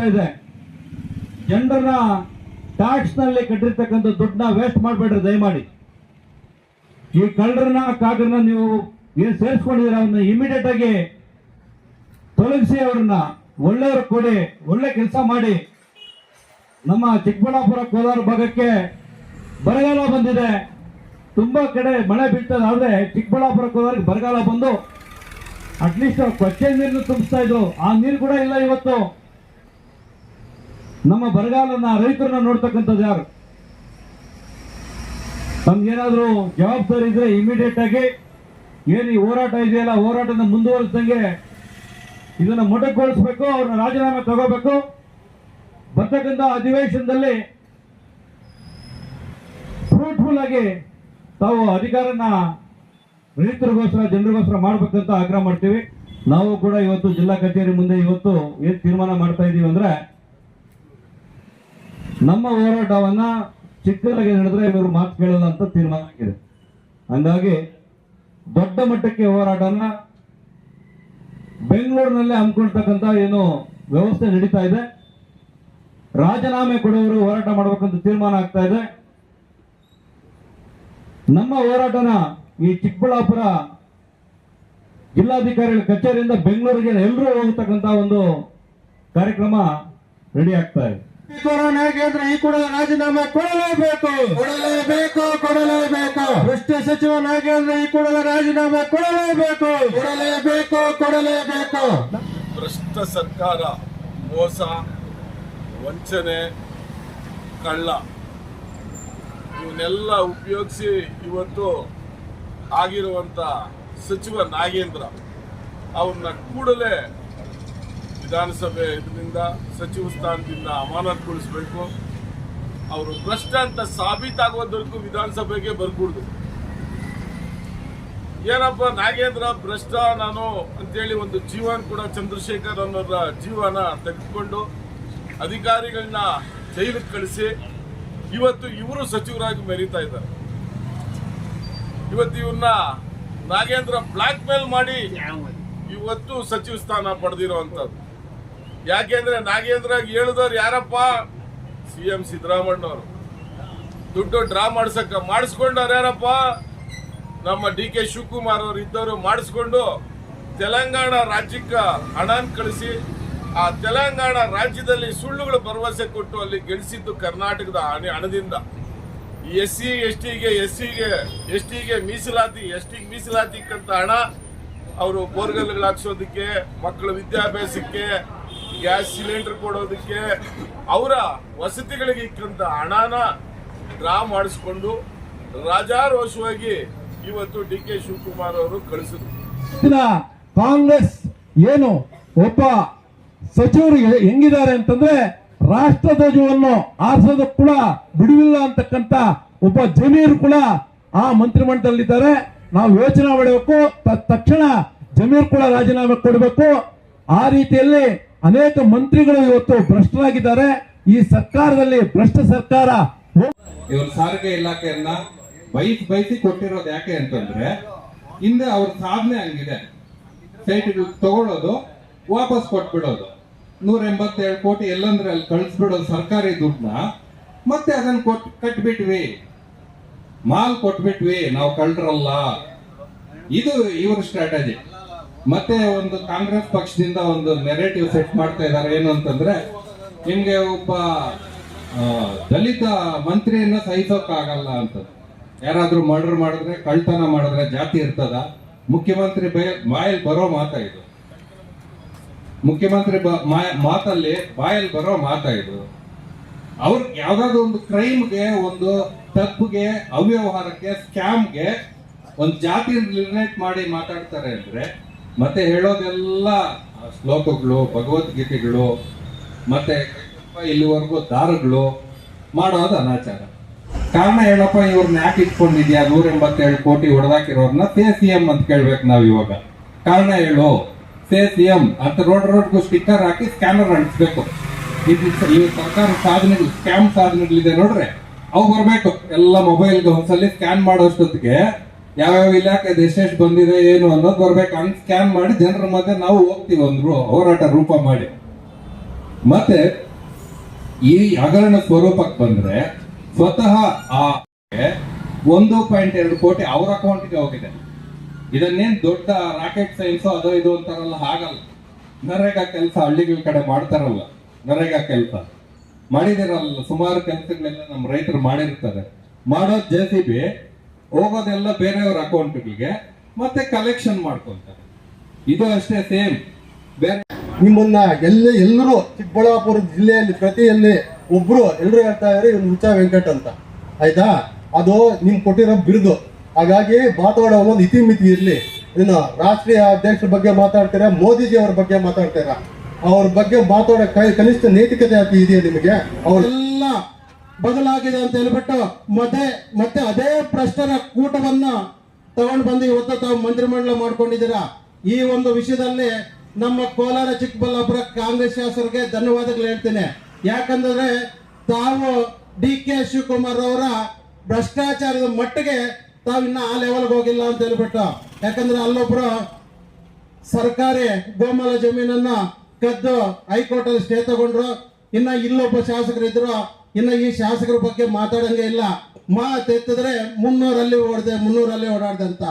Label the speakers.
Speaker 1: ಆಗ್ತಾ ಇದೆ. ಜನರನ್ನ ಟ್ಯಾಕ್ಸ್ ನಲ್ಲಿ ಕಟ್ಟಿರ್ತಕ್ಕಂಥ ದುಡ್ಡನ್ನ ವೇಸ್ಟ್ ಮಾಡಬೇಡ್ರಿ ದಯಮಾಡಿ. ಈ ಕಳ್ಳರನ್ನ ಕಾಗರನ್ನ ನೀವು ಏನ್ ಸೇರಿಸ್ಕೊಂಡಿದ್ದೀರ ಅವನ್ನ ಇಮಿಡಿಯೇಟ್ ಆಗಿ ತೊಲಗಿಸಿ, ಅವ್ರನ್ನ ಒಳ್ಳೆಯವ್ರ ಕೊಡಿ, ಒಳ್ಳೆ ಕೆಲಸ ಮಾಡಿ. ನಮ್ಮ ಚಿಕ್ಕಬಳ್ಳಾಪುರ ಕೋಲಾರ ಭಾಗಕ್ಕೆ ಬರಗಾಲ ಬಂದಿದೆ, ತುಂಬಾ ಕಡೆ ಮಳೆ ಬೀಳ್ತದೆ. ಆದ್ರೆ ಚಿಕ್ಕಬಳ್ಳಾಪುರ ಕೋಲಾರಕ್ಕೆ ಬರಗಾಲ ಬಂದು ಅಟ್ಲೀಸ್ಟ್ ಕೊಚ್ಚೆ ನೀರನ್ನು ತುಂಬಿಸ್ತಾ ಇದ್ರು, ಆ ನೀರು ಕೂಡ ಇಲ್ಲ ಇವತ್ತು. ನಮ್ಮ ಬರಗಾಲನ ರೈತರನ್ನ ನೋಡ್ತಕ್ಕಂಥದ್ದು ಯಾರು? ನಮ್ಗೇನಾದ್ರೂ ಜವಾಬ್ದಾರಿ ಇದ್ರೆ ಇಮಿಡಿಯೇಟ್ ಆಗಿ ಏನು ಈ ಹೋರಾಟ ಇದೆಯಲ್ಲ, ಹೋರಾಟನ ಮುಂದುವರಿಸದಂಗೆ ಇದನ್ನ ಮೊಟಕುಗೊಳಿಸಬೇಕು, ಅವ್ರನ್ನ ರಾಜೀನಾಮೆ ತಗೋಬೇಕು. ಬರ್ತಕ್ಕಂಥ ಅಧಿವೇಶನದಲ್ಲಿ ಫ್ರೂಟ್ಫುಲ್ ಆಗಿ ತಾವು ಅಧಿಕಾರನ ರೈತರಿಗೋಸ್ಕರ ಜನರಿಗೋಸ್ಕರ ಮಾಡ್ಬೇಕಂತ ಆಗ್ರಹ ಮಾಡ್ತೀವಿ. ನಾವು ಕೂಡ ಇವತ್ತು ಜಿಲ್ಲಾ ಕಚೇರಿ ಮುಂದೆ ಇವತ್ತು ಏನ್ ತೀರ್ಮಾನ ಮಾಡ್ತಾ ಇದೀವಿ ಅಂದ್ರೆ, ನಮ್ಮ ಹೋರಾಟವನ್ನ ಚಿಕ್ಕದಾಗಿ ನಡೆದ್ರೆ ಇವರು ಮಾತು ಕೇಳಲ್ಲ ಅಂತ ತೀರ್ಮಾನ ಆಗಿದೆ. ಹಂಗಾಗಿ ದೊಡ್ಡ ಮಟ್ಟಕ್ಕೆ ಹೋರಾಟನ ಬೆಂಗಳೂರಿನಲ್ಲೇ ಹಮ್ಮಿಕೊಳ್ತಕ್ಕಂಥ ಏನು ವ್ಯವಸ್ಥೆ ನಡೀತಾ ಇದೆ. ರಾಜೀನಾಮೆ ಕೊಡುವವರು ಹೋರಾಟ ಮಾಡಬೇಕಂತ ತೀರ್ಮಾನ ಆಗ್ತಾ ಇದೆ. ನಮ್ಮ ಹೋರಾಟನ ಈ ಚಿಕ್ಕಬಳ್ಳಾಪುರ ಜಿಲ್ಲಾಧಿಕಾರಿಗಳ ಕಚೇರಿಯಿಂದ ಬೆಂಗಳೂರಿಗೆ ಎಲ್ಲರೂ ಹೋಗತಕ್ಕಂತ ಒಂದು ಕಾರ್ಯಕ್ರಮ ರೆಡಿ ಆಗ್ತಾ ಇದೆ.
Speaker 2: ನಾಗೇಂದ್ರ ಈ ಕೂಡಲೇ ರಾಜೀನಾಮೆ ಕೊಡಲೇಬೇಕು, ಕೊಡಲೇಬೇಕು, ಕೊಡಲೇಬೇಕು. ಭ್ರಷ್ಟ ಸಚಿವ ನಾಗೇಂದ್ರ ಈ ಕೂಡಲೇ ರಾಜೀನಾಮೆ ಕೊಡಲೇಬೇಕು, ಕೊಡಲೇಬೇಕು, ಕೊಡಲೇಬೇಕು.
Speaker 3: ಭ್ರಷ್ಟ ಸರ್ಕಾರ, ಮೋಸ, ವಂಚನೆ, ಕಳ್ಳ ಇವನ್ನೆಲ್ಲ ಉಪಯೋಗಿಸಿ ಇವತ್ತು ಆಗಿರುವಂತ ಸಚಿವ ನಾಗೇಂದ್ರ ಅವ್ರನ್ನ ಕೂಡಲೇ ವಿಧಾನಸಭೆ ಇದರಿಂದ ಸಚಿವ ಸ್ಥಾನದಿಂದ ಅಮಾನತುಗೊಳಿಸಬೇಕು. ಅವರು ಭ್ರಷ್ಟ ಅಂತ ಸಾಬೀತಾಗುವುದಕ್ಕೂ ವಿಧಾನಸಭೆಗೆ ಬರ್ಕೂಡ್ದು. ಏನಪ್ಪ ನಾಗೇಂದ್ರ ಭ್ರಷ್ಟ ನಾನು ಅಂತೇಳಿ ಒಂದು ಜೀವನ ಕೂಡ ಚಂದ್ರಶೇಖರ್ ಅನ್ನೋರ ಜೀವನ ತೆಗೆದುಕೊಂಡು ಅಧಿಕಾರಿಗಳನ್ನ ಜೈಲಿಗೆ ಕಳಿಸಿ ಇವತ್ತು ಇವರು ಸಚಿವರಾಗಿ ಮೆರೀತಾ ಇದ್ದಾರೆ. ಇವತ್ತು ಇವ್ರನ್ನ ನಾಗೇಂದ್ರ ಬ್ಲಾಕ್ ಮೇಲ್ ಮಾಡಿ ಇವತ್ತು ಸಚಿವ ಸ್ಥಾನ ಪಡೆದಿರುವಂತದ್ದು. ಯಾಕೆಂದ್ರೆ ನಾಗೇಂದ್ರ ಹೇಳಿದವ್ರು ಯಾರಪ್ಪ? ಸಿಎಂ ಸಿದ್ದರಾಮಣ್ಣವರು. ದುಡ್ಡು ಡ್ರಾ ಮಾಡಿಸ್ಕೊಂಡವ್ರು ಯಾರಪ್ಪ? ನಮ್ಮ ಡಿ.ಕೆ. ಶಿವಕುಮಾರ್ ಅವರು ಇದ್ದವರು ಮಾಡಿಸ್ಕೊಂಡು ತೆಲಂಗಾಣ ರಾಜ್ಯಕ್ಕೆ ಹಣನ ಕಳಿಸಿ ಆ ತೆಲಂಗಾಣ ರಾಜ್ಯದಲ್ಲಿ ಸುಳ್ಳುಗಳು ಭರವಸೆ ಕೊಟ್ಟು ಅಲ್ಲಿ ಗೆಲ್ಲಿಸಿದ್ದು ಕರ್ನಾಟಕದ ಹಣದಿಂದ. ಎಸ್ಸಿ ಎಸ್ಟಿಗೆ ಮೀಸಲಾತಿ ಕಂತ ಹಣ ಅವರು ಬೋರ್ವೆಲ್ಗಳು ಹಾಕ್ಸೋದಕ್ಕೆ, ಮಕ್ಕಳ ವಿದ್ಯಾಭ್ಯಾಸಕ್ಕೆ, ಗ್ಯಾಸ್ ಸಿಲಿಂಡರ್ ಕೊಡೋದಕ್ಕೆ, ಅವರ ವಸತಿಗಳಿಗೆ ಇಕ್ಕಂತ ಹಣನ ಡ್ರಾ ಮಾಡಿಸ್ಕೊಂಡು ರಾಜಾರೋಷವಾಗಿ ಇವತ್ತು ಡಿ.ಕೆ. ಶಿವಕುಮಾರ್ ಅವರು ಕಳಿಸಿದ್ರು.
Speaker 2: ಕಾಂಗ್ರೆಸ್ ಏನು ಒಬ್ಬ ಸಚಿವರು ಹೆಂಗಿದ್ದಾರೆ ಅಂತಂದ್ರೆ ರಾಷ್ಟ್ರಧ್ವಜವನ್ನು ಆರಿಸೋದಕ್ಕೆ ಕೂಡ ಬಿಡುವಿಲ್ಲ ಅಂತಕ್ಕಂತ ಒಬ್ಬ ಜಮೀರ್ ಕೂಡ ಆ ಮಂತ್ರಿಮಂಡಲದಲ್ಲಿದ್ದಾರೆ. ನಾವು ಯೋಚನೆ ಮಾಡಬೇಕು, ತಕ್ಷಣ ಜಮೀರ್ ಕೂಡ ರಾಜೀನಾಮೆ ಕೊಡಬೇಕು. ಆ ರೀತಿಯಲ್ಲಿ ಅನೇಕ ಮಂತ್ರಿಗಳು ಇವತ್ತು ಭ್ರಷ್ಟರಾಗಿದ್ದಾರೆ. ಈ ಸರ್ಕಾರದಲ್ಲಿ ಭ್ರಷ್ಟ ಸರ್ಕಾರ.
Speaker 4: ಇವರು ಸಾರಿಗೆ ಇಲಾಖೆಯನ್ನ ಬಯಸಿ ಕೊಟ್ಟಿರೋದು ಯಾಕೆ ಅಂತಂದ್ರೆ, ಹಿಂದೆ ಅವ್ರ ಸಾಧನೆ ಹಂಗಿದೆ. ಸೈಟ್ಗಳು ತಗೊಳ್ಳೋದು, ವಾಪಸ್ ಕೊಟ್ಬಿಡೋದು, 187 ಕೋಟಿ ಎಲ್ಲಂದ್ರೆ ಅಲ್ಲಿ ಕಳಿಸ್ಬಿಡೋದು ಸರ್ಕಾರಿ ದುಡ್ಡನ್ನ, ಮತ್ತೆ ಅದನ್ನ ಕಟ್ಬಿಟ್ವಿ, ಮಾಲ್ ಕೊಟ್ಬಿಟ್ವಿ, ನಾವು ಕಳ್ರಲ್ಲ. ಇದು ಇವ್ರ ಸ್ಟ್ರಾಟಜಿ. ಮತ್ತೆ ಒಂದು ಕಾಂಗ್ರೆಸ್ ಪಕ್ಷದಿಂದ ಒಂದು ನೆರೇಟಿವ್ ಸೆಟ್ ಮಾಡ್ತಾ ಇದ್ದಾರೆ. ಏನು ಅಂತಂದ್ರೆ, ನಿಮ್ಗೆ ಒಬ್ಬ ದಲಿತ ಮಂತ್ರಿಯನ್ನ ಸಹಿಸೋಕ್ಕಾಗಲ್ಲ ಅಂತ. ಯಾರಾದ್ರೂ ಮರ್ಡರ್ ಮಾಡಿದ್ರೆ, ಕಳ್ತನ ಮಾಡಿದ್ರೆ ಜಾತಿ ಇರ್ತದ? ಮುಖ್ಯಮಂತ್ರಿ ಬಾಯಲ್ಲಿ ಬರೋ ಮಾತಾ ಇದು. ಮುಖ್ಯಮಂತ್ರಿ ಮಾತಲ್ಲಿ ಬಾಯಲ್ಲಿ ಬರೋ ಮಾತಾ ಇದು. ಅವ್ರಿಗೆ ಯಾವ್ದಾದ್ರು ಒಂದು ಕ್ರೈಮ್ಗೆ, ಒಂದು ತಪ್ಪಿಗೆ, ಅವ್ಯವಹಾರಕ್ಕೆ, ಸ್ಕ್ಯಾಮ್ಗೆ ಒಂದು ಜಾತಿ ರಿಲೇಟ್ ಮಾಡಿ ಮಾತಾಡ್ತಾರೆ ಅಂದ್ರೆ, ಮತ್ತೆ ಹೇಳೋದೆಲ್ಲ ಶ್ಲೋಕಗಳು, ಭಗವದ್ಗೀತೆಗಳು, ಮತ್ತೆ ಇಲ್ಲಿವರೆಗೂ ದಾರಗಳು ಮಾಡೋದು ಅನಾಚಾರ. ಕಾರಣ ಹೇಳಪ್ಪ, ಇವ್ರನ್ನ ಯಾಕೆ ಇಟ್ಕೊಂಡಿದ್ಯಾ 187 ಕೋಟಿ ಹೊಡೆದಾಕಿರೋರ್ನ ಸೇ ಸಿಎಂ ಅಂತ ಕೇಳ್ಬೇಕು ನಾವ್ ಇವಾಗ. ಕಾರಣ ಹೇಳು, ಸೇ ಸಿಎಂ ಅಂತ ರೋಡ್ಗೂ ಸ್ಟಿಕ್ಕರ್ ಹಾಕಿ ಸ್ಕ್ಯಾನರ್ ಅಂಟಿಸ್ಬೇಕು. ಈ ಸರ್ಕಾರ ಸಾಧನೆಗಳು, ಸ್ಕ್ಯಾಮ್ ಸಾಧನೆಗಳಿದೆ ನೋಡ್ರೆ, ಅವು ಬರ್ಬೇಕು ಎಲ್ಲ ಮೊಬೈಲ್ಗೆ ಒಂದ್ಸಲಿ ಸ್ಕ್ಯಾನ್ ಮಾಡೋಷ್ಟೊತ್ತಿಗೆ ಯಾವ್ಯಾವ ಇಲಾಖೆ ಎಷ್ಟೆಷ್ಟು ಬಂದಿದೆ ಏನು ಅನ್ನೋದು ಬರ್ಬೇಕು. ಹಂಗ್ ಸ್ಕ್ಯಾನ್ ಮಾಡಿ ಜನರ ಮಧ್ಯೆ ನಾವು ಹೋಗ್ತೀವಿ, ಒಂದು ಹೋರಾಟ ರೂಪ ಮಾಡಿ. ಮತ್ತೆ ಈ ಹಗರಣ ಸ್ವರೂಪಕ್ಕೆ ಬಂದ್ರೆ ಸ್ವತಃ ಆ 1.2 ಕೋಟಿ ಅವ್ರ ಅಕೌಂಟ್ಗೆ ಹೋಗಿದೆ. ಇದನ್ನೇನ್ ದೊಡ್ಡ ರಾಕೆಟ್ ಸೈನ್ಸ್ ಅದೋ ಇದು ಅಂತಾರಲ್ಲ, ಹಾಗಲ್ಲ. ನರೇಗಾ ಕೆಲಸ ಹಳ್ಳಿಗಳ ಕಡೆ ಮಾಡ್ತಾರಲ್ಲ, ನರೇಗಾ ಕೆಲಸ ಮಾಡಿದಿರಲ್ಲ, ಸುಮಾರು ಕೆಲಸಗಳೆಲ್ಲ ನಮ್ಮ ರೈತರು ಮಾಡಿರ್ತಾರೆ. ಮಾಡೋದು JCB, ಹೋಗೋದೆಲ್ಲ ಬೇರೆಯವ್ರ ಅಕೌಂಟ್ಗಳಿಗೆ, ಮತ್ತೆ ಕಲೆಕ್ಷನ್ ಮಾಡ್ಕೊಂತಾರೆ. ಇದು ಅಷ್ಟೇ ಸೇಮ್. ಬೇರೆ
Speaker 5: ನಿಮ್ಮನ್ನ ಎಲ್ಲರೂ ಚಿಕ್ಕಬಳ್ಳಾಪುರ ಜಿಲ್ಲೆಯಲ್ಲಿ ಪ್ರತಿಯಲ್ಲಿ ಒಬ್ರು ಎಲ್ಲರೂ ಹೇಳ್ತಾ ಇದ್ದಾರೆ ಇವ್ನು ಹುಚ್ಚ ವೆಂಕಟ್ ಅಂತ, ಆಯ್ತಾ? ಅದು ನಿಮ್ ಕೊಟ್ಟಿರೋ ಬಿರುದು. ಹಾಗಾಗಿ ಮಾತಾಡೋ ಒಂದು ಇತಿಮಿತಿ ಇರ್ಲಿ. ಇನ್ನು ರಾಷ್ಟ್ರೀಯ ಅಧ್ಯಕ್ಷರ ಬಗ್ಗೆ ಮಾತಾಡ್ತೀರಾ, ಮೋದಿಜಿ ಅವ್ರ ಬಗ್ಗೆ ಮಾತಾಡ್ತೀರಾ, ಅವ್ರ ಬಗ್ಗೆ ಮಾತಾಡೋ ಕನಿಷ್ಠ ನೈತಿಕತೆ ಯಾಕೆ ಇದೆಯಾ ನಿಮಗೆ? ಅವರೆಲ್ಲ ಬದಲಾಗಿದೆ ಅಂತ ಹೇಳ್ಬಿಟ್ಟು ಮತ್ತೆ ಅದೇ ಭ್ರಷ್ಟರ ಕೂಟವನ್ನ ತಗೊಂಡು ಬಂದು ಇವತ್ತು ತಾವು ಮಂತ್ರಿಮಂಡಲ ಮಾಡ್ಕೊಂಡಿದ್ದೀರಾ. ಈ ಒಂದು ವಿಷಯದಲ್ಲಿ ನಮ್ಮ ಕೋಲಾರ ಚಿಕ್ಕಬಳ್ಳಾಪುರ ಕಾಂಗ್ರೆಸ್ ಶಾಸಕರಿಗೆ ಧನ್ಯವಾದಗಳು ಹೇಳ್ತೇನೆ. ಯಾಕಂದ್ರೆ ತಾವು DK ಶಿವಕುಮಾರ್ ಅವರ ಭ್ರಷ್ಟಾಚಾರದ ಮಟ್ಟಿಗೆ ತಾವಿನ್ನ ಆ ಲೆವೆಲ್ಗೆ ಹೋಗಿಲ್ಲ ಅಂತ ಹೇಳ್ಬಿಟ್ಟು. ಯಾಕಂದ್ರೆ ಅಲ್ಲೊಬ್ರು ಸರ್ಕಾರಿ ಗೋಮಾಲ ಜಮೀನನ್ನ ಕದ್ದು ಹೈಕೋರ್ಟ್ ಅಲ್ಲಿ ಸ್ಟೇ ತಗೊಂಡ್ರು. ಇನ್ನ ಇಲ್ಲೊಬ್ಬ ಶಾಸಕರು ಇದ್ರು. ಇನ್ನ ಈ ಶಾಸಕರ ಬಗ್ಗೆ ಮಾತಾಡಂಗೆ ಇಲ್ಲ. ಮಾತೆತ್ತಿದ್ರೆ 300 ಓಡಾಡ್ದೆ ಅಂತ.